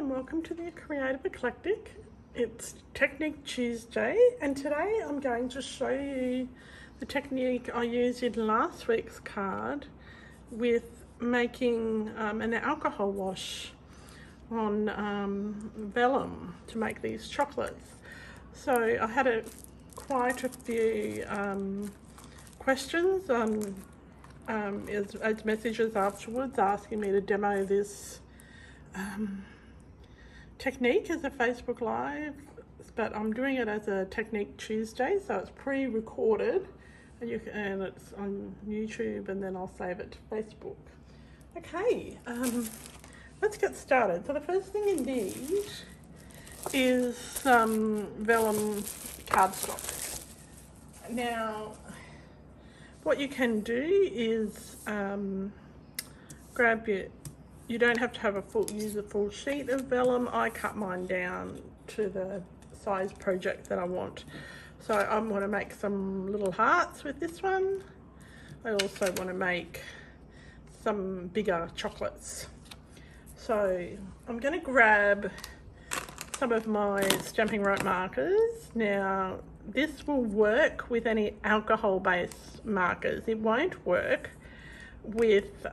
and welcome to the Creative Eclectic. It's Technique Tuesday, and today I'm going to show you the technique I used in last week's card with making an alcohol wash on vellum to make these chocolates. So I had quite a few questions as messages afterwards asking me to demo this technique as a Facebook Live, but I'm doing it as a Technique Tuesday, so it's pre-recorded and it's on YouTube, and then I'll save it to Facebook. Okay, let's get started. So the first thing you need is some vellum cardstock. Now, what you can do is grab you don't have to have use a full sheet of vellum. I cut mine down to the size project that I want. So I want to make some little hearts with this one. I also want to make some bigger chocolates. So I'm going to grab some of my stamping rope markers. Now this will work with any alcohol based markers. It won't work with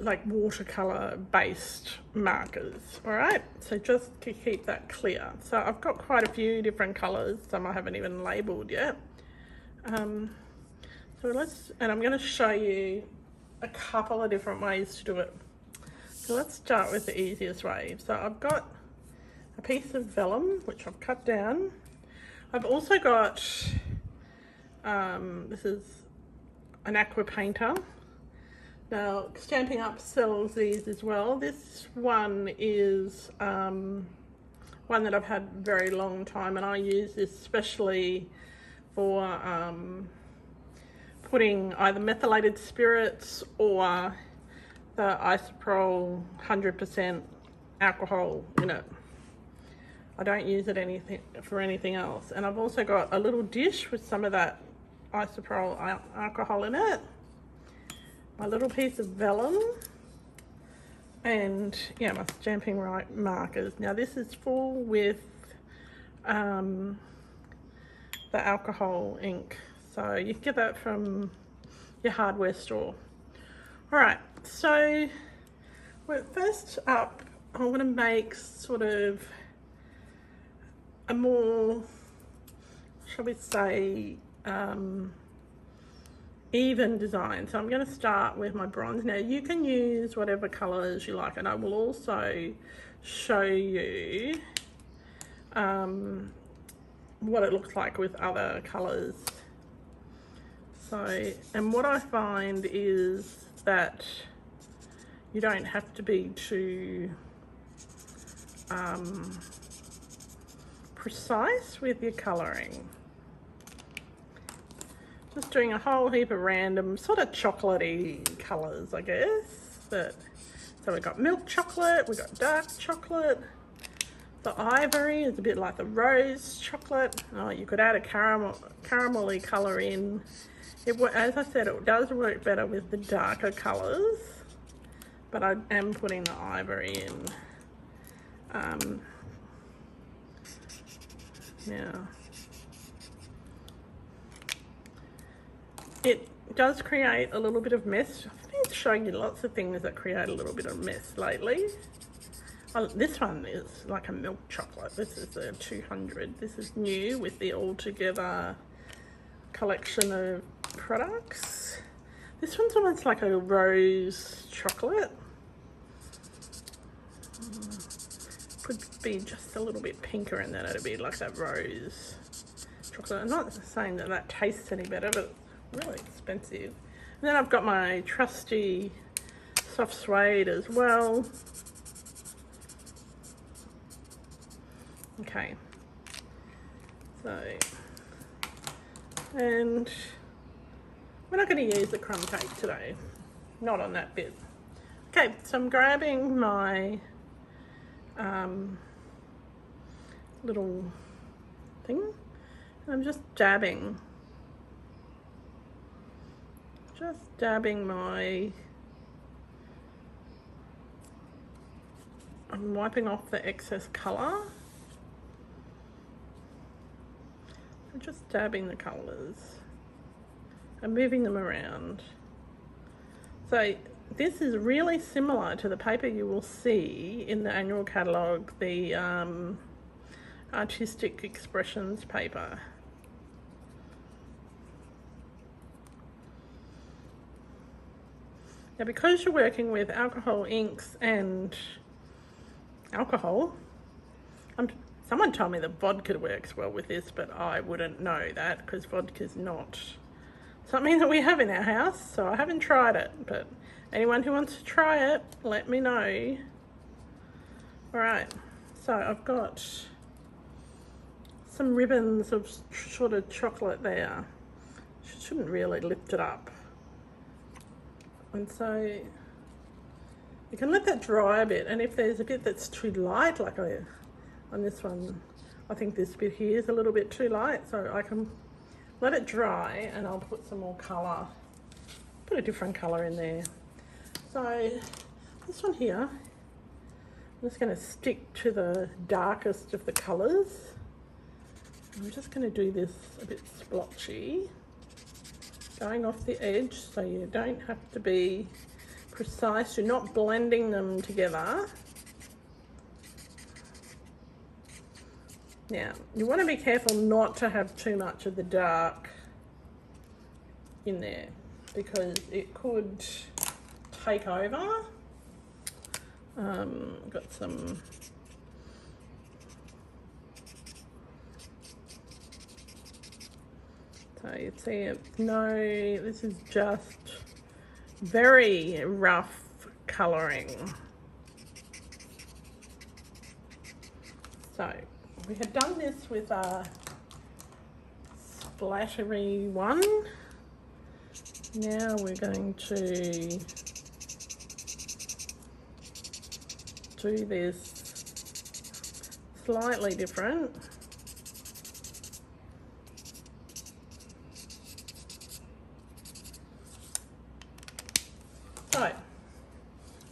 like watercolor based markers. All right, so just to keep that clear. So I've got quite a few different colors, some I haven't even labeled yet. And I'm going to show you a couple of different ways to do it. So let's start with the easiest way. So I've got a piece of vellum which I've cut down. I've also got this is an aqua painter. Now Stampin Up sells these as well. This one is one that I've had a very long time, and I use this especially for putting either methylated spirits or the isopropyl 100% alcohol in it. I don't use it for anything else. And I've also got a little dish with some of that isopropyl alcohol in it, my little piece of vellum, and yeah, my stamping right markers. Now this is full with the alcohol ink, so you can get that from your hardware store. All right, so first up I want to make sort of a more, shall we say, even design. So I'm going to start with my bronze. Now you can use whatever colors you like, and I will also show you what it looks like with other colors. So, and what I find is that you don't have to be too precise with your coloring. Just doing a whole heap of random sort of chocolatey colors, I guess. So we've got milk chocolate, we've got dark chocolate. The ivory is a bit like the rose chocolate. Oh, you could add a caramelly color in. As I said, it does work better with the darker colors, but I am putting the ivory in. Now, it does create a little bit of mess. I've been showing you lots of things that create a little bit of mess lately. Oh, this one is like a milk chocolate. This is a 200. This is new with the All Together collection of products. This one's almost like a rose chocolate. Could be just a little bit pinker, and then it'd be like that rose chocolate. I'm not saying that that tastes any better, but it's really expensive. And then I've got my trusty soft suede as well. Okay, so, and we're not going to use the crumb cake today, not on that bit. Okay, so I'm grabbing my little thing, and I'm just dabbing just dabbing my, I'm wiping off the excess colour. I'm just dabbing the colours and moving them around. So this is really similar to the paper you will see in the annual catalogue, the Artistic Expressions paper. Now, because you're working with alcohol inks and alcohol, someone told me that vodka works well with this, but I wouldn't know that because vodka's not something that we have in our house, so I haven't tried it, but anyone who wants to try it, let me know. Alright, so I've got some ribbons of sort of chocolate there. Shouldn't really lift it up. And so you can let that dry a bit, and if there's a bit that's too light, like on this one, I think this bit here is a little bit too light, so I can let it dry and I'll put some more colour, put a different colour in there. So this one here, I'm just going to stick to the darkest of the colours. I'm just going to do this a bit splotchy, going off the edge so you don't have to be precise, you're not blending them together. Now, you want to be careful not to have too much of the dark in there because it could take over. Got some so you see it, no, this is just very rough colouring. So we had done this with a splattery one. Now we're going to do this slightly different. So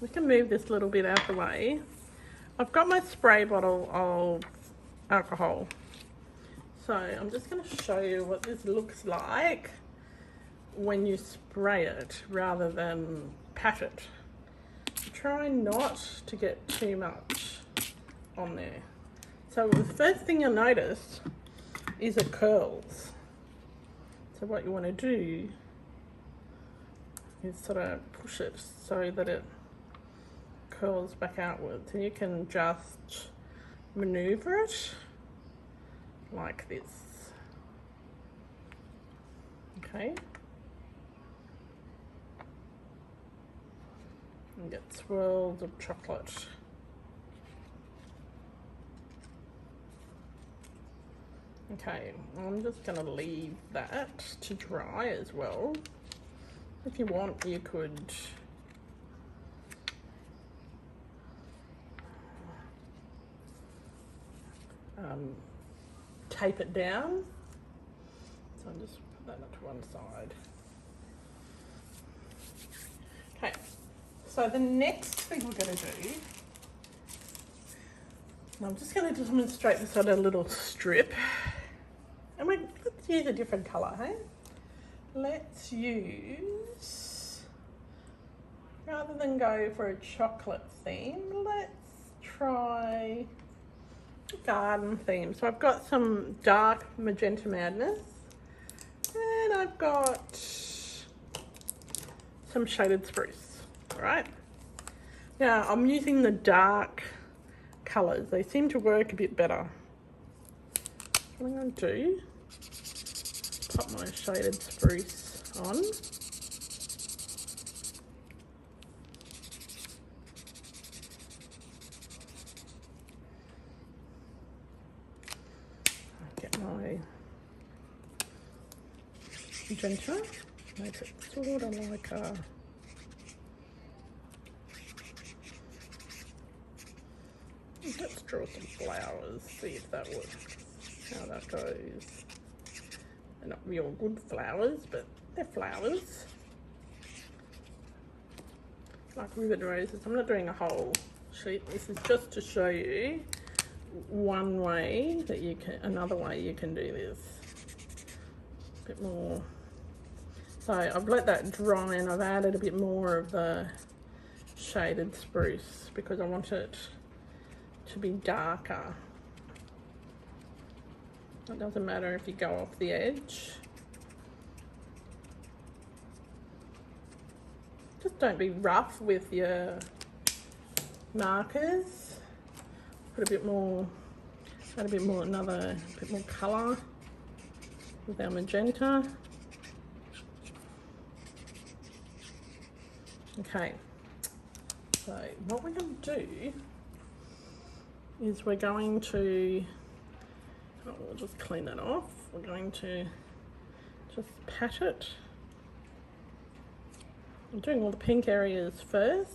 we can move this little bit out the way. I've got my spray bottle of alcohol, so I'm just going to show you what this looks like when you spray it rather than pat it. Try not to get too much on there. So the first thing you'll notice is it curls. So what you want to do is sort of push it so that it curls back outwards, and you can just maneuver it like this. Okay, and get swirls of chocolate. Okay, I'm just going to leave that to dry as well. If you want, you could tape it down. So I'll just put that to one side. Okay, so the next thing we're going to do, I'm just going to demonstrate this on a little strip. And let's use a different colour, hey? Let's use, rather than go for a chocolate theme, let's try a garden theme. So I've got some dark Magenta Madness, and I've got some shaded spruce. All right. Now I'm using the dark colours. They seem to work a bit better. What I'm going to do, pop my shaded spruce on. Get my magenta, make it sort of like a let's draw some flowers, see if that works, how that goes. They're not real good flowers, but they're flowers. like ribbon roses. I'm not doing a whole sheet. This is just to show you one way that you can, another way you can do this. A bit more. So I've let that dry and I've added a bit more of the shaded spruce because I want it to be darker. It doesn't matter if you go off the edge. Just don't be rough with your markers. Put a bit more, add a bit more, a bit more colour with our magenta. Okay, so what we're going to do is we're going to, we'll just clean that off. We're going to just pat it. I'm doing all the pink areas first.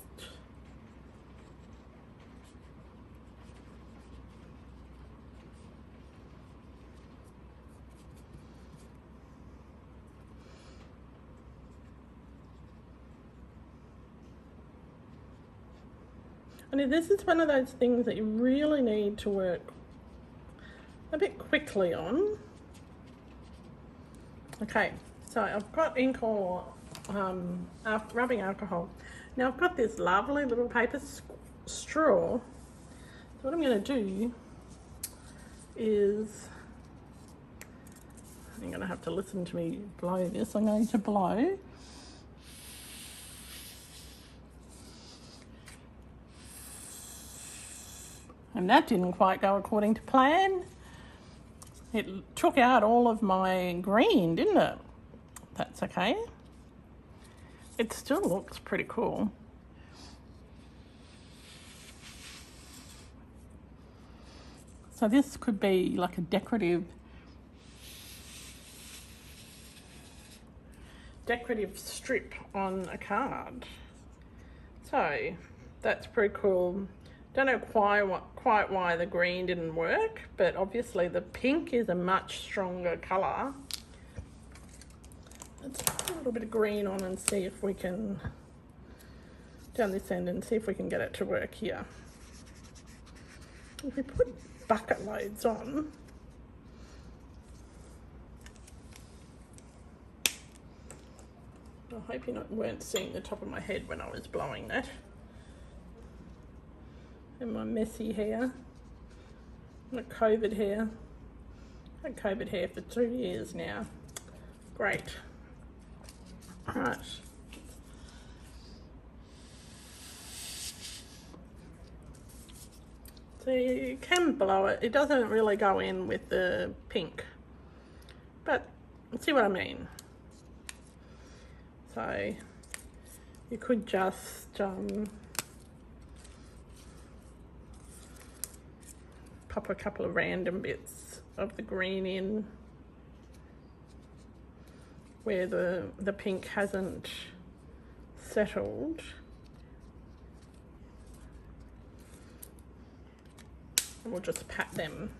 And this is one of those things that you really need to work a bit quickly on. Okay, so I've got ink or rubbing alcohol. Now I've got this lovely little paper straw. So what I'm going to do is, you're going to have to listen to me blow this. I'm going to blow. And that didn't quite go according to plan. It took out all of my green, didn't it? That's okay. It still looks pretty cool. So this could be like a decorative strip on a card. So that's pretty cool. Don't know quite why the green didn't work, but obviously the pink is a much stronger colour. Let's put a little bit of green on and see if we can, down this end, and see if we can get it to work here. If we put bucket loads on, I hope you weren't seeing the top of my head when I was blowing that. And my messy hair, my COVID hair. I've had COVID hair for 2 years now. Great. All right. So you can blow it. It doesn't really go in with the pink, but see what I mean. So you could just pop a couple of random bits of the green in where the pink hasn't settled. And we'll just pat them.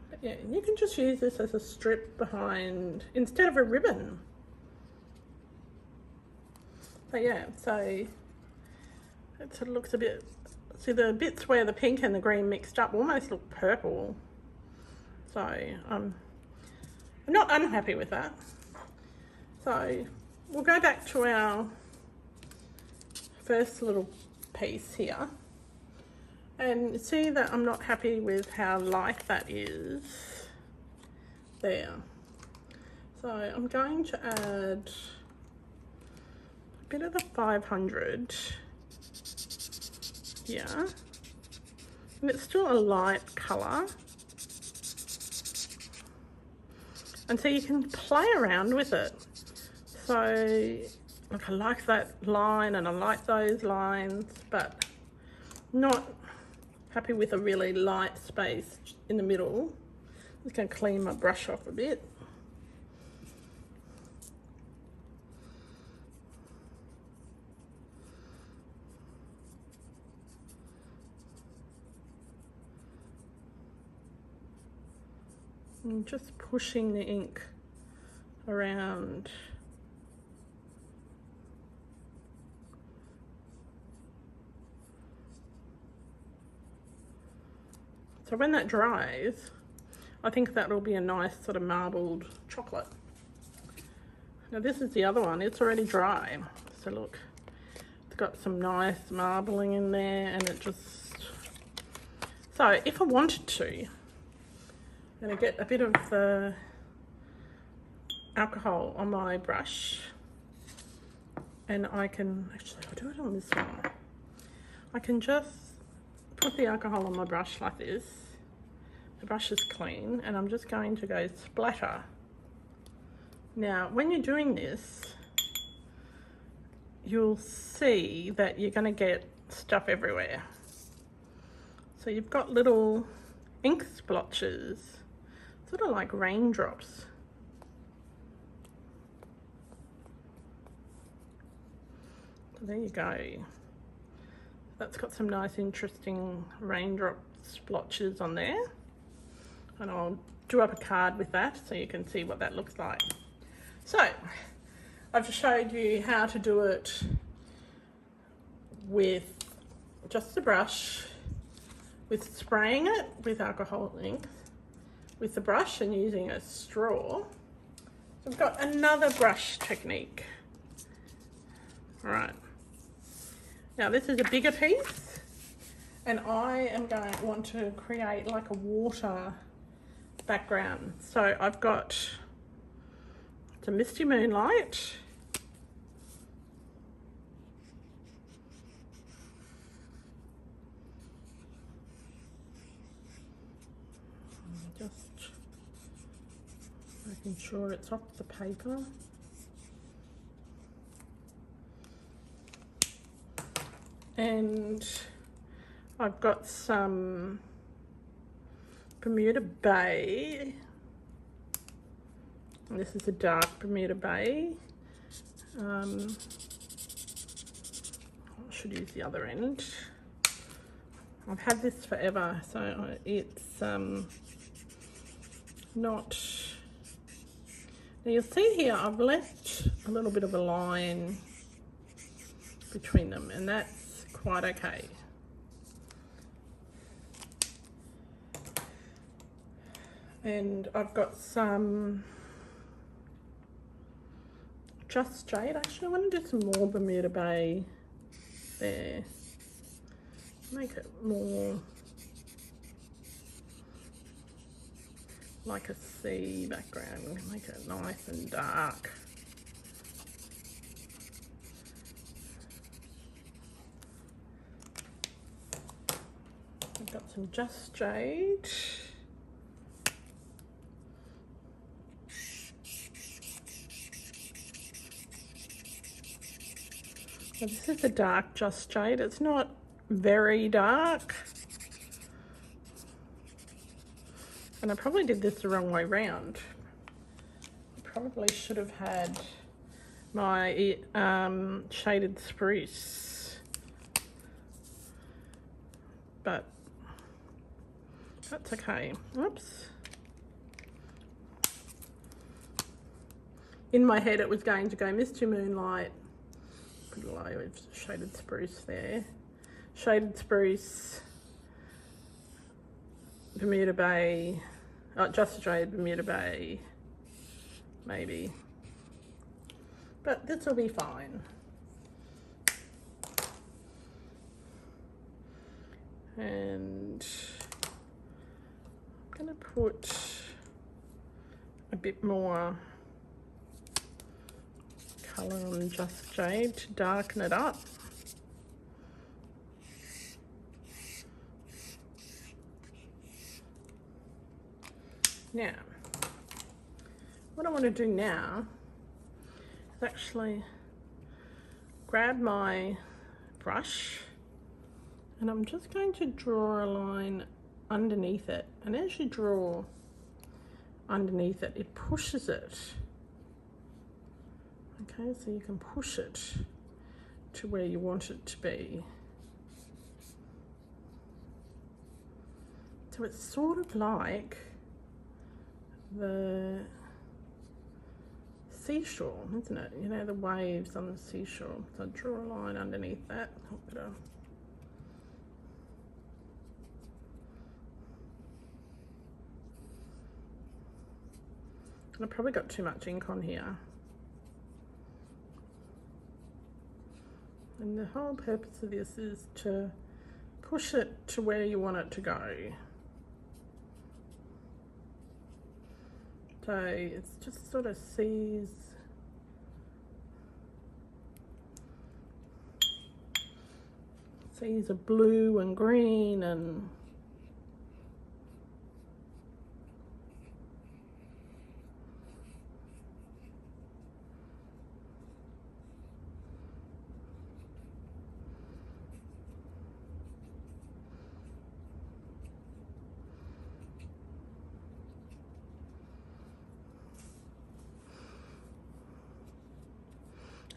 But yeah, you can just use this as a strip behind instead of a ribbon. But yeah, so it sort of looks a bit, see the bits where the pink and the green mixed up almost look purple. So I'm not unhappy with that. So we'll go back to our first little piece here and see that I'm not happy with how light that is there. So I'm going to add a bit of the 500 here, and it's still a light colour, and so you can play around with it. So like, I like that line and I like those lines, but not happy with a really light space in the middle. I'm just going to clean my brush off a bit. I'm just pushing the ink around So when that dries, I think that will be a nice sort of marbled chocolate. Now this is the other one, it's already dry. So look, it's got some nice marbling in there, and it just... So if I wanted to, I'm gonna get a bit of the alcohol on my brush, and I can, actually I'll do it on this one. I can just put the alcohol on my brush like this. The brush is clean, and I'm just going to go splatter. Now, when you're doing this, you'll see that you're going to get stuff everywhere. So you've got little ink splotches, sort of like raindrops. So there you go. That's got some nice, interesting raindrop splotches on there. And I'll do up a card with that so you can see what that looks like. So, I've just showed you how to do it with just the brush, with spraying it with alcohol ink, with the brush and using a straw. So I've got another brush technique. All right. Now this is a bigger piece, and I am going to want to create like a water background. So I've got some Misty Moonlight, just making sure it's off the paper. And I've got some Bermuda Bay. And this is a dark Bermuda Bay. I should use the other end. I've had this forever, so it's not... Now you'll see here I've left a little bit of a line between them, and that's quite okay. And I've got some Just Jade. Actually, I want to do some more Bermuda Bay there. Make it more like a sea background. Make it nice and dark. I've got some Just Jade. So this is a dark Just Jade. It's not very dark. And I probably did this the wrong way round. I probably should have had my shaded spruce. But that's okay. Oops. In my head it was going to go Misty Moonlight. Put a layer of shaded spruce there. Shaded spruce, Bermuda Bay, Just Jade, Bermuda Bay, maybe. But this will be fine. And I'm going to put a bit more colour on Just Jade to darken it up. Now, what I want to do now is actually grab my brush, and I'm just going to draw a line underneath it. And as you draw underneath it, it pushes it. Okay, so you can push it to where you want it to be. So it's sort of like the seashore, isn't it? You know, the waves on the seashore. So draw a line underneath that. I probably got too much ink on here. And the whole purpose of this is to push it to where you want it to go. So it's just sort of sees a blue and green and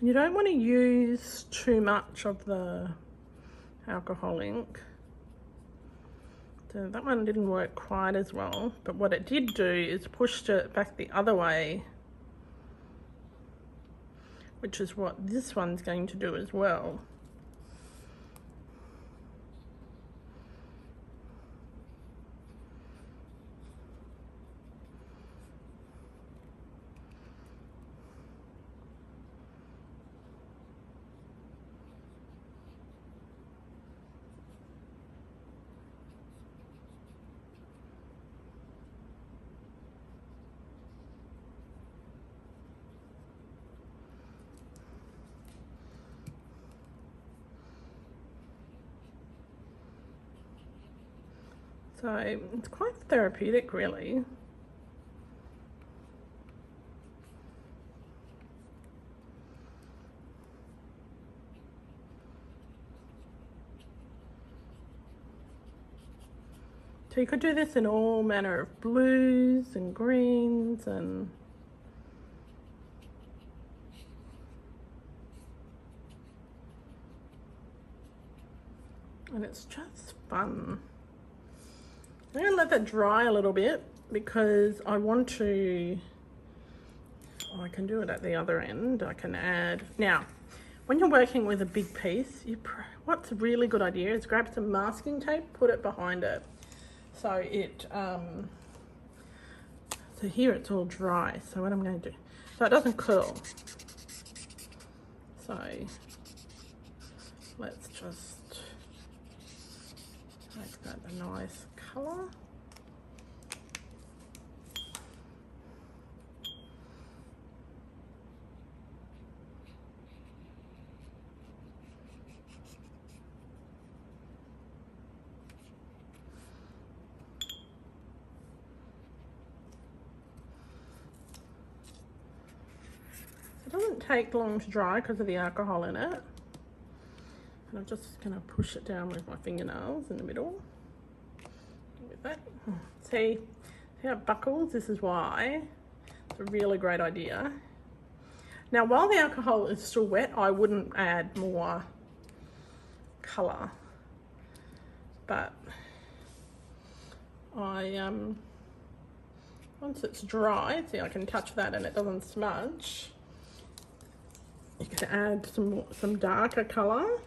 you don't want to use too much of the alcohol ink. So that one didn't work quite as well, but what it did do is pushed it back the other way, which is what this one's going to do as well. So it's quite therapeutic, really. So you could do this in all manner of blues and greens and it's just fun. I'm going to let that dry a little bit because I want to, I can do it at the other end. I can add, now when you're working with a big piece, what's a really good idea is grab some masking tape, put it behind it. So it, so here it's all dry. So what I'm going to do, so it doesn't curl. So let's just make that a nice colour. It doesn't take long to dry because of the alcohol in it. And I'm just going to push it down with my fingernails in the middle. With that. See how it buckles? This is why. It's a really great idea. Now, while the alcohol is still wet, I wouldn't add more colour. But once it's dry, see, I can touch that and it doesn't smudge. You can add some darker colour.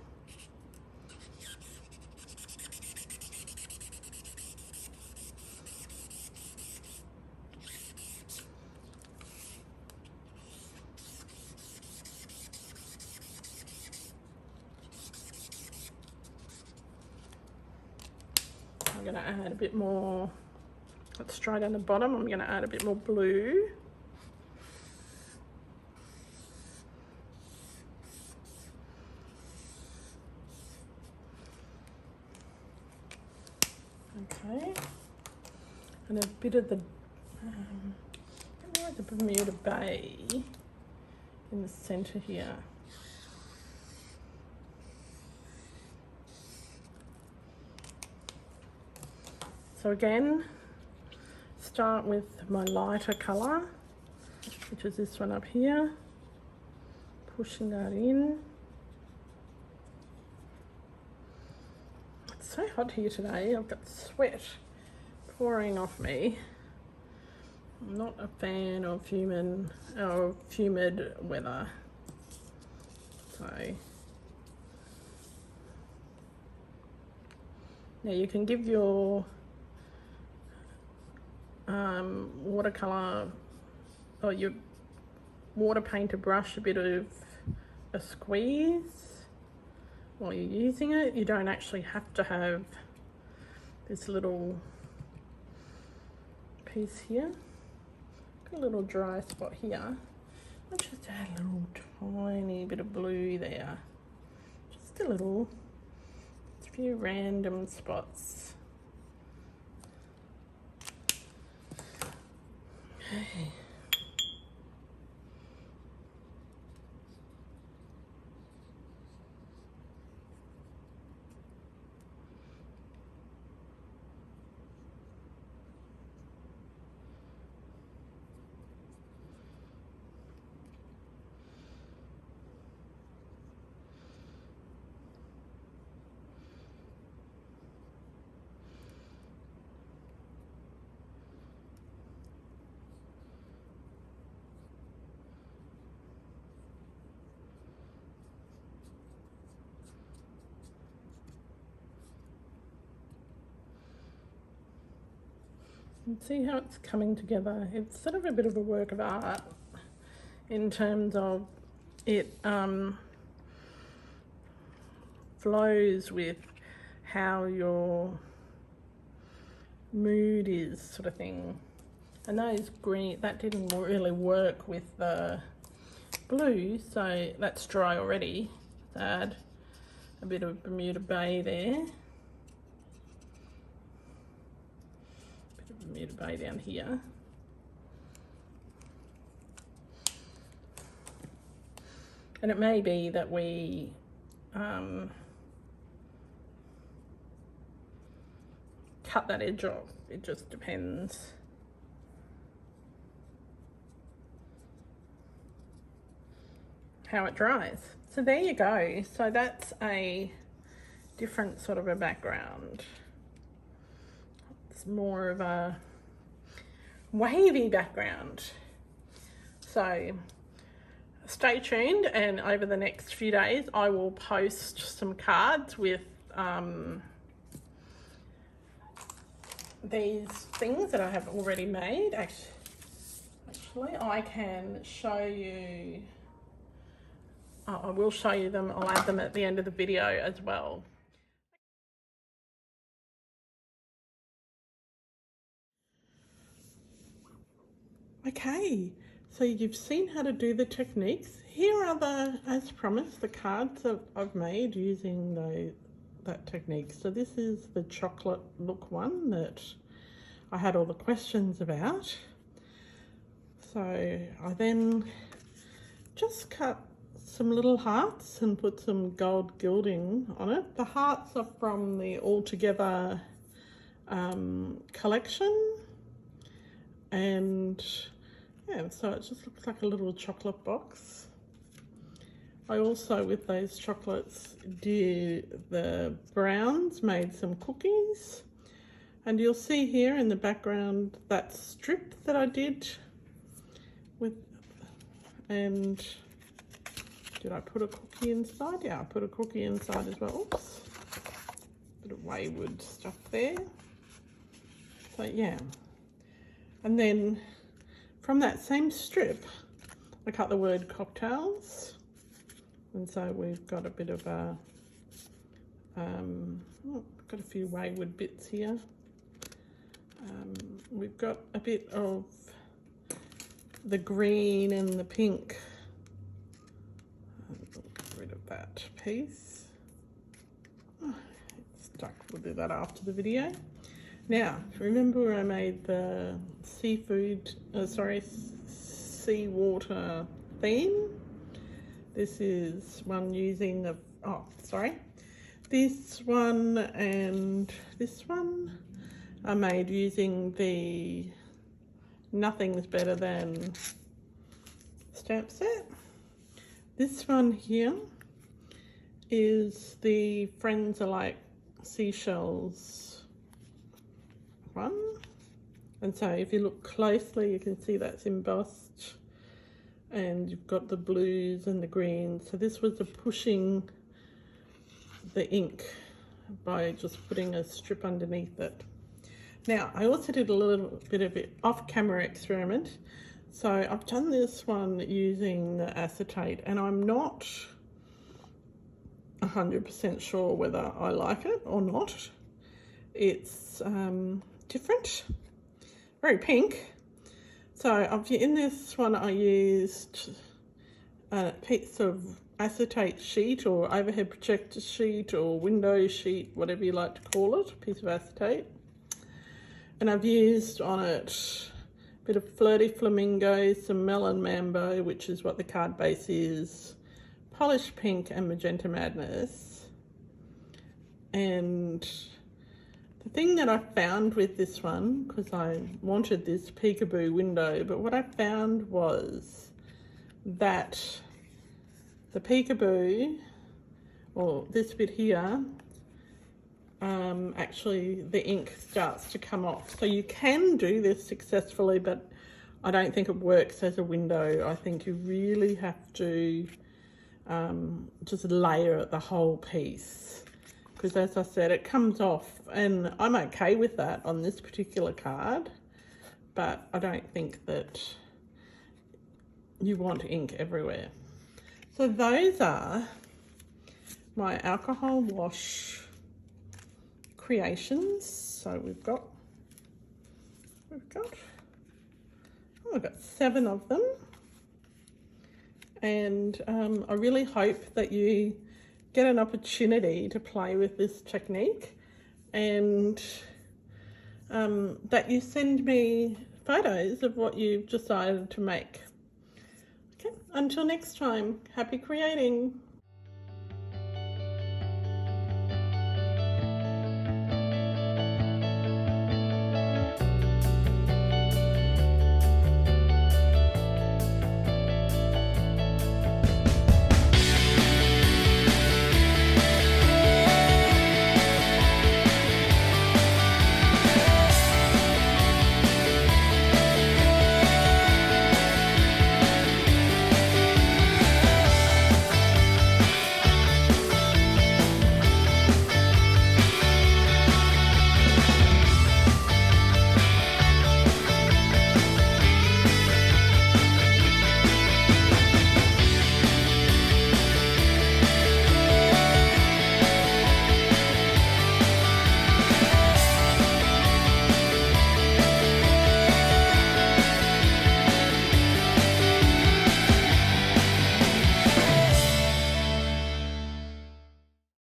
I'm going to add a bit more, let's try down the bottom, I'm going to add a bit more blue. Okay, and a bit of the Bermuda Bay in the centre here. So again, start with my lighter colour, which is this one up here, pushing that in. It's so hot here today, I've got sweat pouring off me. I'm not a fan of humid weather. So now you can give your watercolor or your water painter brush a bit of a squeeze while you're using it. You don't actually have to have this little piece here. Got a little dry spot here. I'll just add a little tiny bit of blue there. Just a little, a few random spots. Okay. And see how it's coming together. It's sort of a bit of a work of art in terms of it flows with how your mood is, sort of thing. And those green, that didn't really work with the blue, so that's dry already. Let's add a bit of Bermuda Bay there. Bermuda Bay down here. And it may be that we cut that edge off. It just depends. How it dries. So there you go. So that's a different sort of a background. It's more of a wavy background. So stay tuned, and over the next few days I will post some cards with these things that I have already made. Actually I can show you, I will show you them. I'll add them at the end of the video as well. Okay, so you've seen how to do the techniques. Here are the, as promised, the cards that I've made using that technique. So this is the chocolate look one that I had all the questions about. So I then just cut some little hearts and put some gold gilding on it. The hearts are from the All Together collection, and yeah, so it just looks like a little chocolate box. I also, with those chocolates, did the browns, made some cookies, and you'll see here in the background that strip that I did with, and did I put a cookie inside? Yeah, I put a cookie inside as well. Oops, bit of wayward stuff there. So yeah, and then from that same strip I cut the word cocktails, and so we've got a bit of a got a few wayward bits here. We've got a bit of the green and the pink. Get rid of that piece. Oh, it's stuck. We'll do that after the video. Now, remember where I made the seawater theme? This is one using the, this one and this one are made using the Nothing's Better Than stamp set. This one here is the Friends Are Like Seashells one, and so if you look closely you can see that's embossed, and you've got the blues and the greens. So this was the pushing the ink by just putting a strip underneath it. Now I also did a little bit of it off-camera experiment. So I've done this one using the acetate, and I'm not 100% sure whether I like it or not. It's different, very pink. So in this one I used a piece of acetate sheet or overhead projector sheet or window sheet, whatever you like to call it, a piece of acetate. And I've used on it a bit of Flirty Flamingo, some Melon Mambo, which is what the card base is, Polished Pink and Magenta Madness. And the thing that I found with this one, because I wanted this peekaboo window, but what I found was that the peekaboo, or this bit here, actually the ink starts to come off. So you can do this successfully, but I don't think it works as a window. I think you really have to just layer it, the whole piece, because as I said, it comes off, and I'm okay with that on this particular card, but I don't think that you want ink everywhere. So those are my alcohol wash creations. So we've got 7 of them, and I really hope that you get an opportunity to play with this technique, and that you send me photos of what you've decided to make. Okay, until next time, happy creating.